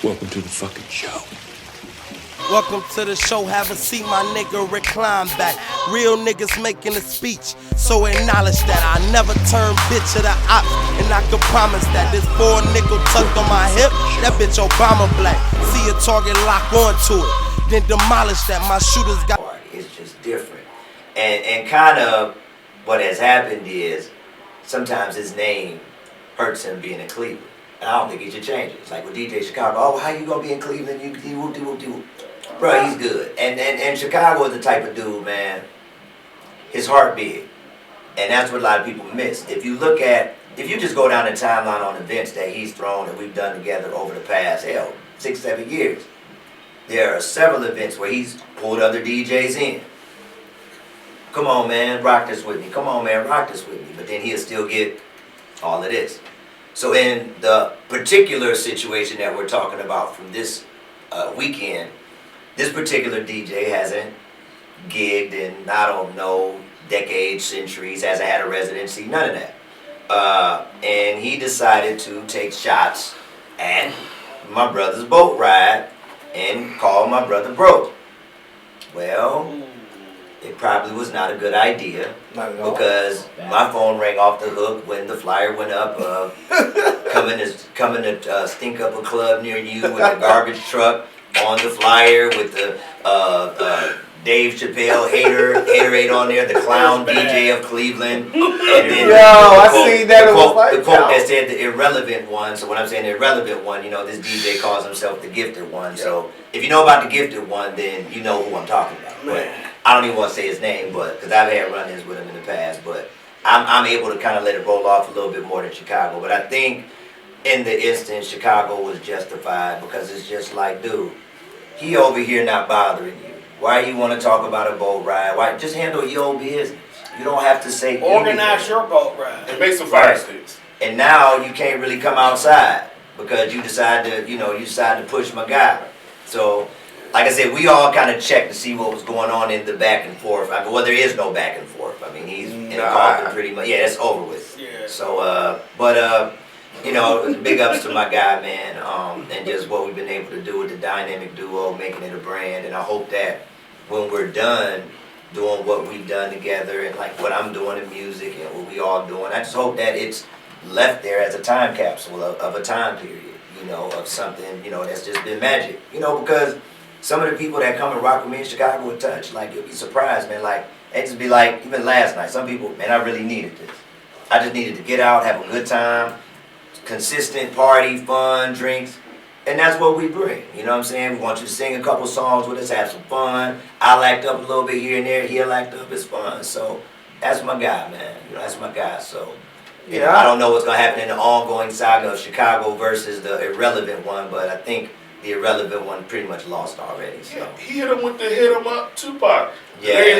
Welcome to the fucking show. Welcome to the show, have a seat, my nigga, recline back. Real niggas making a speech, so acknowledge that I never turn bitch of the op. And I can promise that this 4 nickel tucked on my hip, that bitch Obama black. See a target, lock onto it, then demolish that. My shooters got... It's just different. And kind of what has happened is sometimes his name hurts him being in Cleveland. And I don't think he should change it. It's like with DJ Chicago, oh, how you gonna be in Cleveland? You bro, he's good. And Chicago is the type of dude, man, his heart big. And that's what a lot of people miss. If you just go down the timeline on events that he's thrown and we've done together over the past, 6-7 years, there are several events where he's pulled other DJs in. Come on, man, rock this with me. Come on, man, rock this with me. But then he'll still get all of this. So in the particular situation that we're talking about from this weekend, this particular DJ hasn't gigged in, I don't know, decades, centuries, hasn't had a residency, none of that. And he decided to take shots at my brother's boat ride and call my brother broke. Well, it probably was not a good idea because my phone rang off the hook when the flyer went up. Coming to stink up a club near you with a garbage truck on the flyer with the Dave Chappelle haterade on there, the clown DJ of Cleveland. I seen that. The quote that said the irrelevant one. So when I'm saying the irrelevant one, this DJ calls himself the gifted one. Yeah. So if you know about the gifted one, then you know who I'm talking about. But I don't even want to say his name, but because I've had run-ins with him in the past, but I'm able to kind of let it roll off a little bit more than Chicago. But I think in the instance, Chicago was justified because it's just like, dude, he over here not bothering you. Why you want to talk about a boat ride? Why just handle your own business? You don't have to say organize your boat ride and make some fire sticks. And now you can't really come outside because you decide to push my guy. So, like I said, we all kind of checked to see what was going on in the back and forth. I mean, well, there is no back and forth. I mean, he's in the coffin pretty much. Yeah, that's over with. Yeah. So, big ups to my guy, man, and just what we've been able to do with the dynamic duo, making it a brand. And I hope that when we're done doing what we've done together and like what I'm doing in music and what we all doing, I just hope that it's left there as a time capsule of a time period, of something, that's just been magic, because some of the people that come and rock with me in Chicago would touch, like, you'll be surprised, man, like, it just be like, even last night, some people, man, I really needed this. I just needed to get out, have a good time, consistent party, fun, drinks, and that's what we bring, you know what I'm saying? We want you to sing a couple songs with us, have some fun. I'll act up a little bit here and there, he'll act up, it's fun. So, that's my guy, man, that's my guy, so. I don't know what's going to happen in the ongoing saga of Chicago versus the irrelevant one, but I think the irrelevant one pretty much lost already. So. Yeah, he hit him with the hit him up Tupac. Yeah.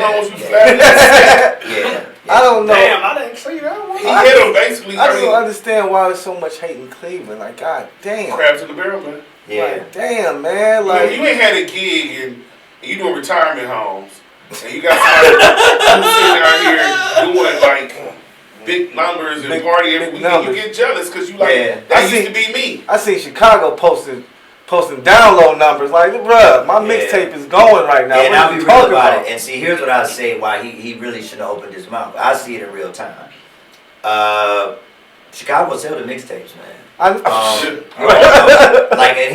I don't know. Damn, I didn't see that one. He hit him basically. I just don't understand why there's so much hate in Cleveland. Like, god damn. Crabs in the barrel, man. Yeah. Like, damn, man. Like, you ain't had a gig and you doing retirement homes. And you got somebody sitting out here doing like big numbers and party every weekend. You get jealous because you like, that used to be me. I see Chicago posting download numbers. Like, bruh, my mixtape is going right now. And I'll be real about it. And see, here's what I'll say why he really shouldn't have opened his mouth. I see it in real time. Chicago sell the mixtapes, man. And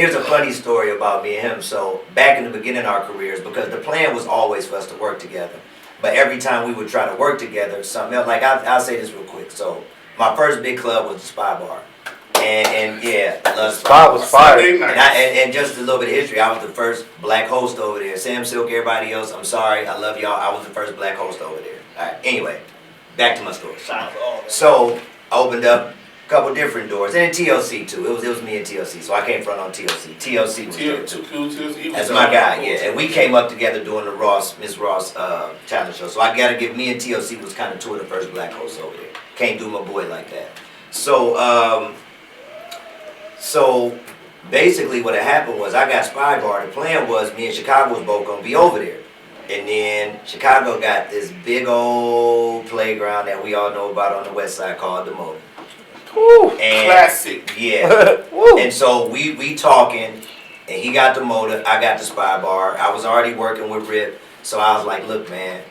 here's a funny story about me and him. So back in the beginning of our careers, because the plan was always for us to work together. But every time we would try to work together, something else. Like, I'll say this real quick. So my first big club was the Spy Bar. And love Spy was fire. And just a little bit of history, I was the first black host over there. Sam Silk, everybody else, I'm sorry, I love y'all. I was the first black host over there. All right, anyway, back to my story. So I opened up a couple different doors, and then TLC too. It was me and TLC, so I came front on TLC. TLC was there too. That's my guy, yeah. And we came up together doing the Miss Ross challenge show. So I gotta give me and TLC was kind of two of the first black hosts over there. Can't do my boy like that. So basically what had happened was I got Spy Bar. The plan was me and Chicago was both gonna be over there. And then Chicago got this big old playground that we all know about on the west side called the Motor. Classic. Yeah. And so we talking, And he got the motor, I got the spy bar. I was already working with Rip, so I was like, look, man,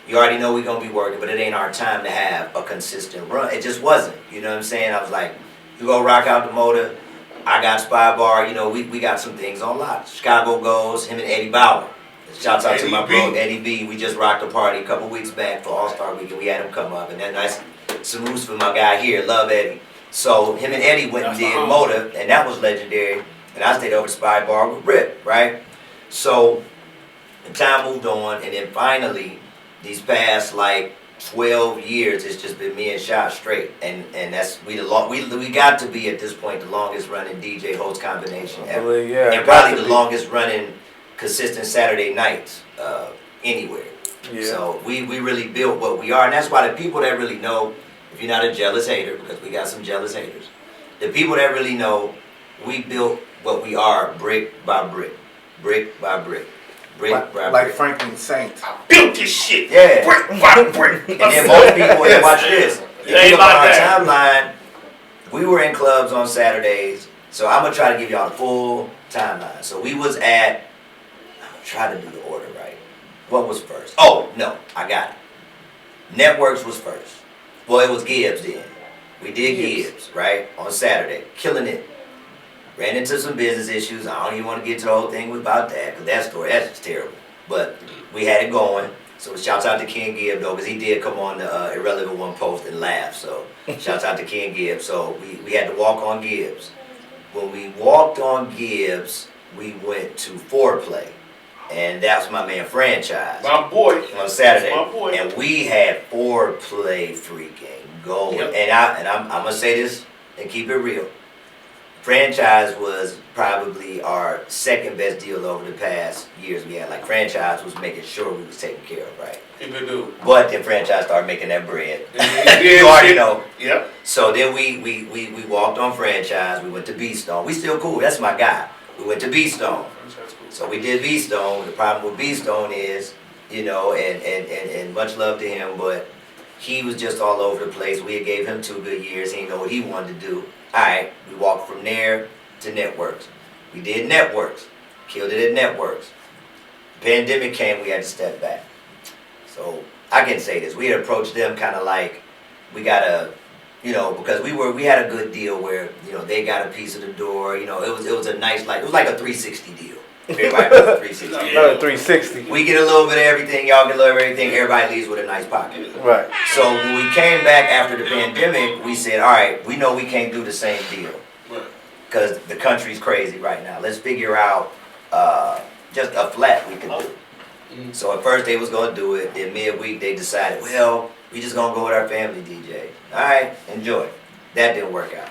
you already know we're going to be working, but it ain't our time to have a consistent run. It just wasn't, you know what I'm saying? I was like, you go rock out the motor, I got spy bar, you know, we got some things on lock. Chicago goes, him and Eddie Bauer. Shouts out to my bro, Eddie B. We just rocked a party a couple weeks back for All-Star Weekend. We had him come up, and then nice salutes for my guy here, love Eddie. So him and Eddie went and did motor, and that was legendary. And I stayed over Spy Bar with Rip, right? So the time moved on, and then finally, these past like 12 years, it's just been me and Shot straight, and that's we got to be at this point the longest running DJ host combination ever, and probably the longest running consistent Saturday nights anywhere. Yeah. So we really built what we are, and that's why the people that really know, if you're not a jealous hater, because we got some jealous haters, the people that really know, we built what we are brick by brick, brick by brick. Brick by brick. Like Franklin Saint. I built this shit. Yeah. Brick by brick. And then most people, and watch this. If you look on our timeline, we were in clubs on Saturdays. So I'm going to try to give y'all the full timeline. So we was at, I'm going to try to do the order right. What was first? Oh, no, I got it. Networks was first. Well, it was Gibbs then. We did Gibbs, right, on Saturday. Killing it. Ran into some business issues. I don't even want to get to the whole thing about that, because that story, that's just terrible. But we had it going. So shouts out to Ken Gibbs, though, because he did come on the Irrelevant One post and laugh. So shouts out to Ken Gibbs. So we had to walk on Gibbs. When we walked on Gibbs, we went to Foreplay. And that's my man Franchise. My boy. On Saturday. That's my boy. And we had Foreplay freaking going. Yep. And I'm going to say this and keep it real. Franchise was probably our second best deal over the past years we had. Like, Franchise was making sure we was taken care of, right? But then Franchise started making that bread. You already know. Yep. So then we walked on Franchise. We went to B-Stone. We still cool. That's my guy. We went to B-Stone. So we did B-Stone. The problem with B-Stone is, you know, and much love to him, but he was just all over the place. We had gave him 2 good years. He didn't know what he wanted to do. All right, we walked from there to Networks. We did Networks. Killed it at Networks. Pandemic came, we had to step back. So I can say this. We had approached them kind of like, we got to, you know, because we had a good deal where, you know, they got a piece of the door. You know, it was a nice, like, it was like a 360 deal. Everybody was a 360 deal. Another 360. We get a little bit of everything, y'all get a little bit of everything, everybody leaves with a nice pocket. Right. So when we came back after the pandemic, we said, all right, we know we can't do the same deal. Because the country's crazy right now. Let's figure out just a flat we can do. So at first they was going to do it. Then midweek they decided, well, we just going to go with our family DJ. All right, enjoy. That didn't work out.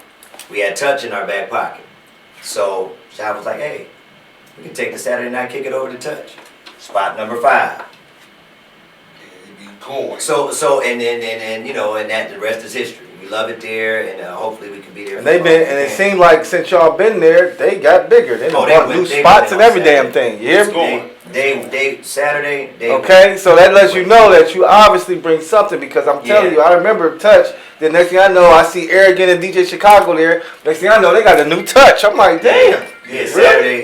We had Touch in our back pocket. So Shai was like, hey, we can take the Saturday night, kick it over to Touch. Spot number 5. So and you know, and that the rest is history. We love it there, and hopefully we can be there. And they've been, and it seemed like since y'all been there, they got bigger. They bought new spots and every damn thing. Yeah. They Saturday. Okay, so that lets you know that you obviously bring something, because I'm telling you, I remember Touch. The next thing I know, I see Arrogant and DJ Chicago there. Next thing I know, they got a new Touch. I'm like, damn. Yeah,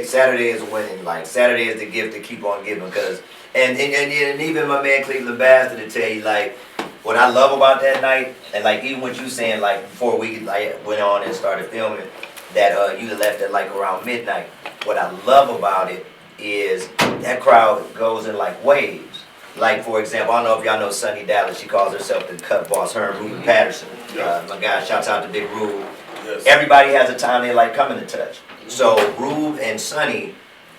Saturday is winning. Like, Saturday is the gift to keep on giving, because and even my man Cleveland Bastard to tell you, like, what I love about that night, and like even what you saying, like before we like went on and started filming, that you left at like around midnight. What I love about it is that crowd goes in like waves. Like, for example, I don't know if y'all know Sunny Dallas. She calls herself the cut boss, her and Ruben Patterson. My guy, shouts out to Big Rube. Yes. Everybody has a time they like coming to Touch. So Rube and Sunny,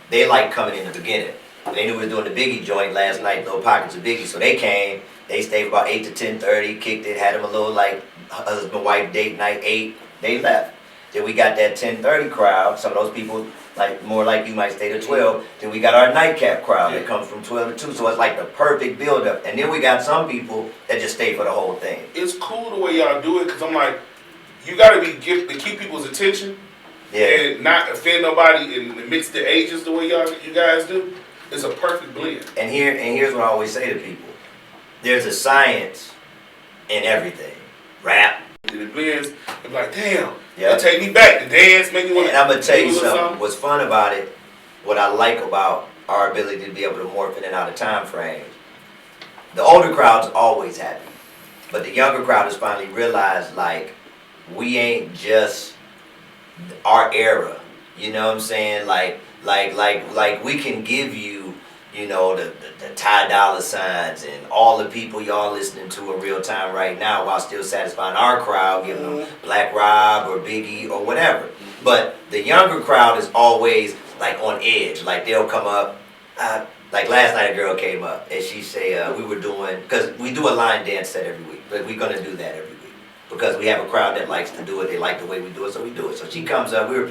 they like coming in the beginning. They knew we were doing the Biggie joint last night, Little Pockets of Biggie. So they came, they stayed about 8 to 10:30, kicked it, had them a little like husband-wife date night, 8, they left. Then we got that 10:30 crowd, some of those people, like more like you might stay to 12. Then we got our nightcap crowd that comes from 12 to 2, so it's like the perfect build-up. And then we got some people that just stay for the whole thing. It's cool the way y'all do it, because I'm like, you got to be to keep people's attention and not offend nobody and mix the ages the way you guys do. It's a perfect blend. And here's what I always say to people. There's a science in everything. Rap. And it blends. I'm like, damn. It take me back. The dance make me want to. And I'm going to tell you something. What's fun about it what I like about our ability to be able to morph in and out of time frames, the older crowd's always happy, but the younger crowd has finally realized, like, we ain't just our era. You know what I'm saying? Like we can give you, you know, the Ty Dolla Signs and all the people y'all listening to in real time right now while still satisfying our crowd, giving them Black Rob or Biggie or whatever. But the younger crowd is always like on edge. Like they'll come up, like last night a girl came up and she say we were doing, because we do a line dance set every week, but we're going to do that every week because we have a crowd that likes to do it. They like the way we do it, so we do it. So she comes up, we were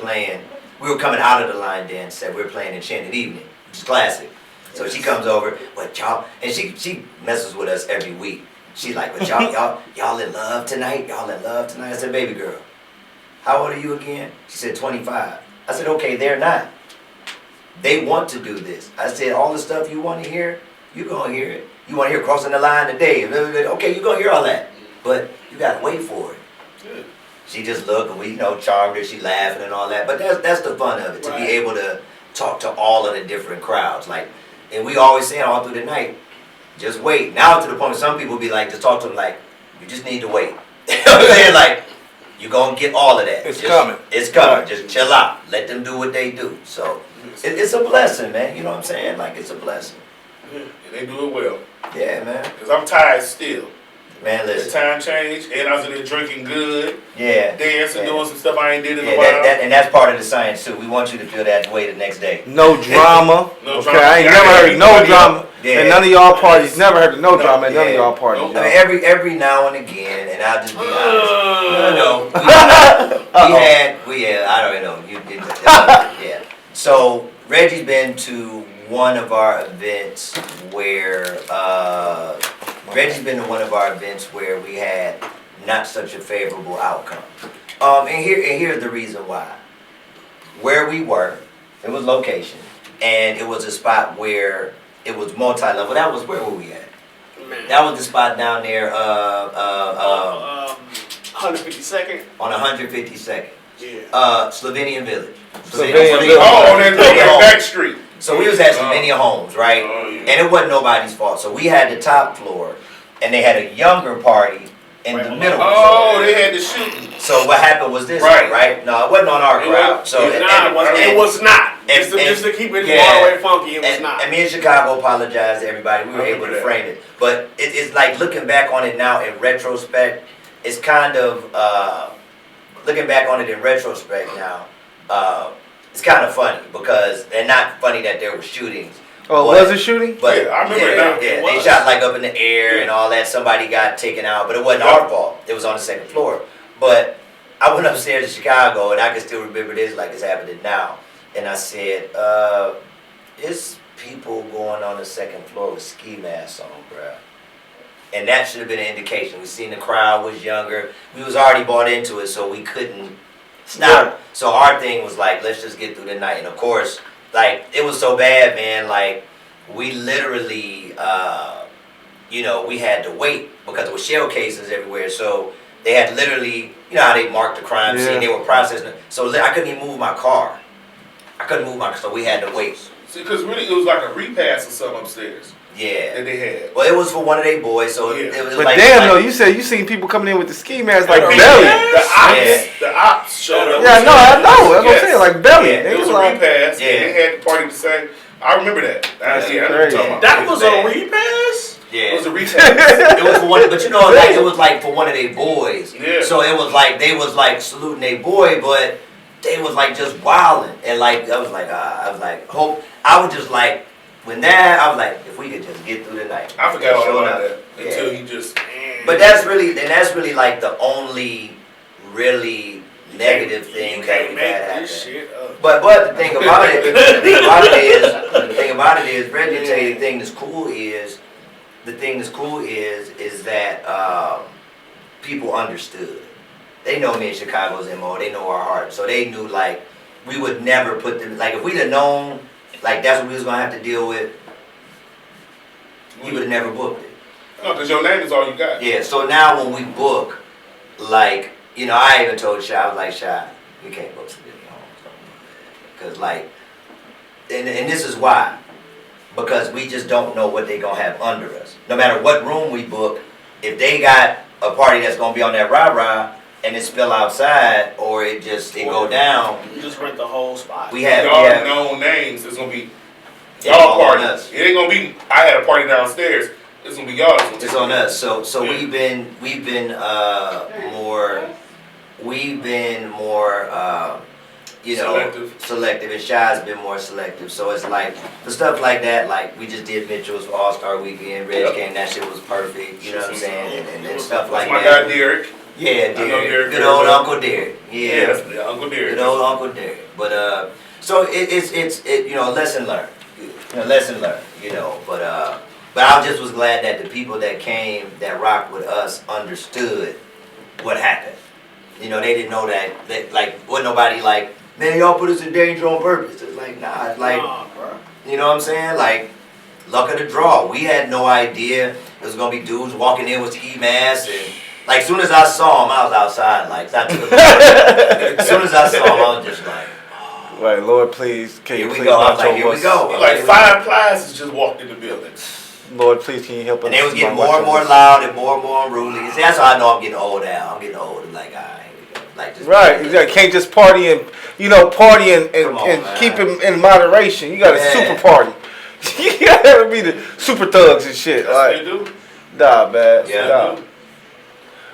coming out of the line dance set, we were playing Enchanted Evening, which is classic. So she comes over, but y'all, and she messes with us every week. She's like, but y'all in love tonight? Y'all in love tonight? I said, baby girl, how old are you again? She said, 25. I said, okay, they're not. They want to do this. I said, all the stuff you want to hear, you're going to hear it. You want to hear crossing the line today. Okay, you're going to hear all that. But you got to wait for it. Good. She just looked and we, charmed her. She laughing and all that. But that's the fun of it, to be able to talk to all of the different crowds. Like, and we always saying all through the night, just wait. Now to the point where some people be like, just talk to them like, you just need to wait. You know what I'm saying? Like, you're going to get all of that. It's coming. It's coming. Just chill out. Let them do what they do. So, it's a blessing, man. You know what I'm saying? Like, it's a blessing. Yeah, and they do it well. Yeah, man. Because I'm tired still. Man, listen. The time changed, and I was in there drinking good. Yeah. Dancing, doing some stuff I ain't did in a while. And that's part of the science, too. We want you to feel that way the next day. No drama. No drama. Drama. I ain't never heard no drama. Yeah. And none of y'all parties. Never heard of no drama at none of y'all parties. I mean, every now and again, and I'll just be honest. I don't know. Yeah. So, Reggie's been to one of our events where we had not such a favorable outcome. And here's the reason why. Where we were, it was location, and it was a spot where it was multi-level. That was, where were we at? Man. That was the spot down there, 152nd. on 152nd. Yeah. Slovenian Village. Slovenian Village. Oh, on that back street. So we was at Slovenia Homes, right? Oh, yeah. And it wasn't nobody's fault. So we had the top floor, and they had a younger party in the middle. Oh, they had the shooting. So what happened was this, Right. right? No, it wasn't on our crowd. So It was not. Just to keep it all the way funky, it was not. And me in Chicago apologize to everybody. We were able to frame it. But it's like looking back on it now in retrospect, it's kind of, looking back on it in retrospect now, it's kind of funny because, and not funny that there were shootings. Oh, was it shooting? But yeah, I remember it now. Yeah, they shot like up in the air and all that. Somebody got taken out, but it wasn't our fault. It was on the second floor. But I went upstairs to Chicago, and I can still remember this like it's happening now. And I said, it's people going on the second floor with ski masks on, bruh. And that should have been an indication. We seen the crowd was younger. We was already bought into it, so we couldn't stop. Yeah. So our thing was like, let's just get through the night. And of course, like, it was so bad, man. Like, we literally, we had to wait because there were shell cases everywhere. So they had literally, you know how they marked the crime scene. They were processing it. So I couldn't even move my car. So we had to wait. See, because really it was like a repass or something upstairs. Yeah. That they had. Well, it was for one of their boys, so it was But like... damn, though, you said you seen people coming in with the ski masks like belly. The ops showed up. Yeah, no, I know. That's what I'm saying, like belly. Yeah. It was a repass, and they had the party to say, I remember that. I know what you're talking about. That was a repass? Yeah. It was a repass. It was for one, but like it was like for one of their boys. Yeah. So it was like they was like saluting their boy, but they was like just wilding, and like I was like I was just like when that I was like if we could just get through the night. I forgot all about that until you just. But that's really like the only really negative thing that we've had happen. But the thing about it, Reggie, tell you the thing that's cool is that people understood. They know me in Chicago's MO. They know our heart, so they knew like we would never put them. Like if we'd have known like that's what we was gonna have to deal with, we would have never booked it. No, because your name is all you got. Yeah. So now when we book, like I even told Shy, I was like, Shy, we can't book Slovenia Homes, because like and this is why. Because we just don't know what they're going to have under us. No matter what room we book, if they got a party that's going to be on that rah-rah and it spill outside or it go down. You just rent the whole spot. We have known names. It's going to be y'all parties. It ain't going to be, I had a party downstairs. It's going to be y'all. It's on us. So we've been more selective, and Shy's been more selective. So it's like for stuff like that, like we just did Mitchell's for All-Star Weekend. Reg came, that shit was perfect. You know what I'm saying? And stuff like that. That's my guy Derek. Yeah, Derek. Good old Uncle Derek. Yeah, Uncle Derek. Good old Uncle Derek. But so it's lesson learned. Lesson learned. But I just was glad that the people that came that rocked with us understood what happened. They didn't know that like wasn't nobody like, man, y'all put us in danger on purpose. It's like, nah, it's like, bro. You know what I'm saying? Like, luck of the draw. We had no idea it was gonna be dudes walking in with ski masks, and like, as soon as I saw him, I was outside. Like, as soon as I saw him, I was just like, oh. Right, Lord, please, can you please go? I was like, here we go. Like 5 classes just walked in the building. Lord, please, can you help us? And they was getting more and more loud and more unruly. See, that's how I know I'm getting old now. I'm getting old. I'm like, all right. Like, just right, exactly. Can't just party and keep it in moderation. You got a super party. You gotta be the super thugs and shit. That's what they do. Nah, man. Yeah. Nah.